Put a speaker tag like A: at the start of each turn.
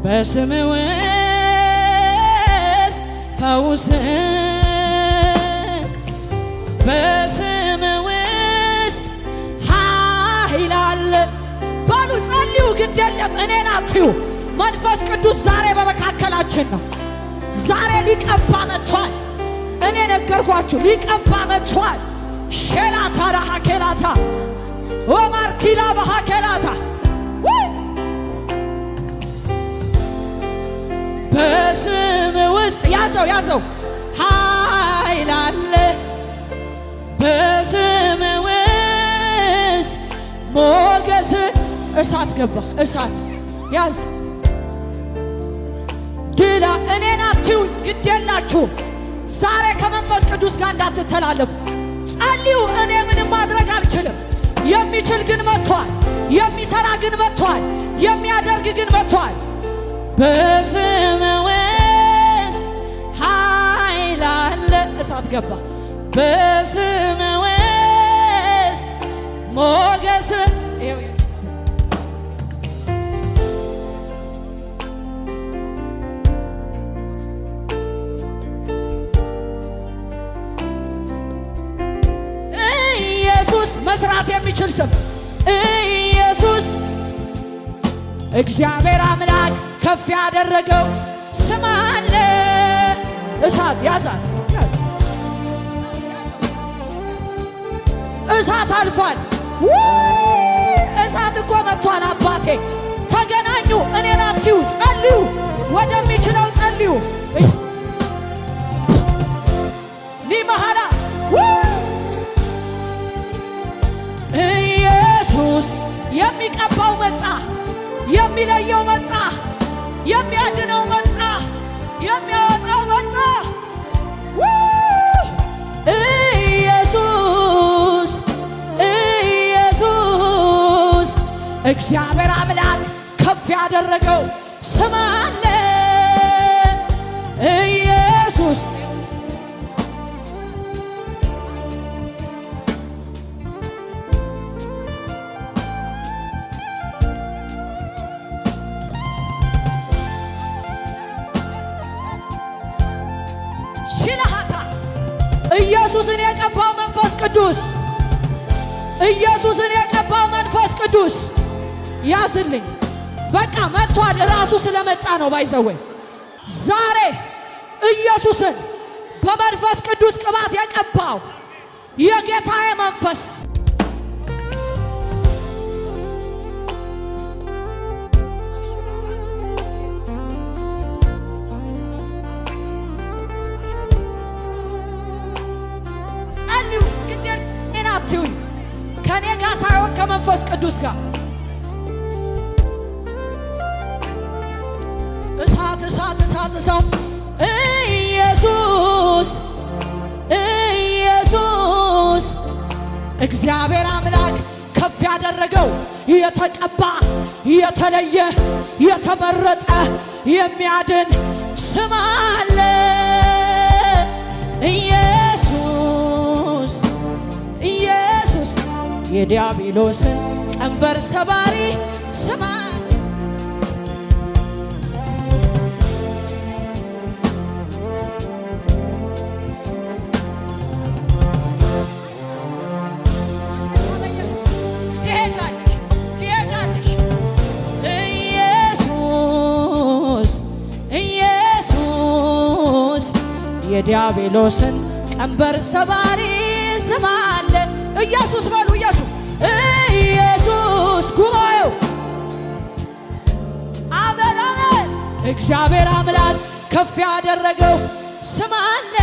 A: በስም ውስጥ ፈውስ በስም ውስጥ ኃይል አለ ባሉ ጸልዩ። ግድ የለም እኔን አትዩ። መንፈስ ቅዱስ ዛሬ በመካከላችን ነው። ዛሬ ሊቀባ መጥቷል። እኔ ነገርኳችሁ ሊቀባ መጥቷል። ሼላታ ራሃኬላታ ወማርቲላ ባሃኬላታ በስም ውስጥ ያዘው ኃይል አለ በስም ውስጥ ሞገስ እሳት ገባ እሳት ያዝ ድላ እኔን አትዩኝ። ግድ የላችሁም ዛሬ ከመንፈስ ቅዱስ ጋር እንዳትተላለፉ ጸልዩ። እኔ ምንም ማድረግ አልችልም። የሚችል ግን መጥቷል። የሚሰራ ግን መጥቷል። የሚያደርግ ግን መጥቷል። በስም ውስጥ ኃይል አለ እሳት ገባ በስም ውስጥ ሞገስ ኢየሱስ መስራት የሚችል ስም ኢየሱስ እግዚአብሔር አምላክ ከፍ ያደረገው ስም አለ። እሳት ያዛት እሳት አልፏል። እሳት እኮ መጥቷል። አባቴ ተገናኙ። እኔን አትዩ። ጸልዩ። ወደሚችለው ጸልዩ። ኒማሃላ ኢየሱስ የሚቀባው መጣ። የሚለየው መጣ። የሚያድነው መጣ። የሚያወጣው መጣ። ኢየሱስ ኢየሱስ እግዚአብሔር አምላክ ከፍ ያደረገው ስም አለ። ኢየሱስ ኢየሱስን የቀባው መንፈስ ቅዱስ ኢየሱስን የቀባው መንፈስ ቅዱስ ያዝልኝ። በቃ መጥቷል። ራሱ ስለመጣ ነው። ባይዘወይ ዛሬ ኢየሱስን በመንፈስ ቅዱስ ቅባት የቀባው የጌታዬ መንፈስ ከኔ ጋር ሳይሆን ከመንፈስ ቅዱስ ጋር እሳት እሳት እሳት እሳት ኢየሱስ ኢየሱስ እግዚአብሔር አምላክ ከፍ ያደረገው የተቀባ የተለየ የተመረጠ የሚያድን ስም አለ። ኢየሱስ ኢየሱስ የዲያብሎስን ቀንበር ሰባሪ ስም የዲያብሎስን ቀንበር ሰባሪ ስም አለ። ኢየሱስ በሉ ኢየሱስ ኢየሱስ ጉባኤው አሜን አሜን። እግዚአብሔር አምላክ ከፍ ያደረገው ስም አለ።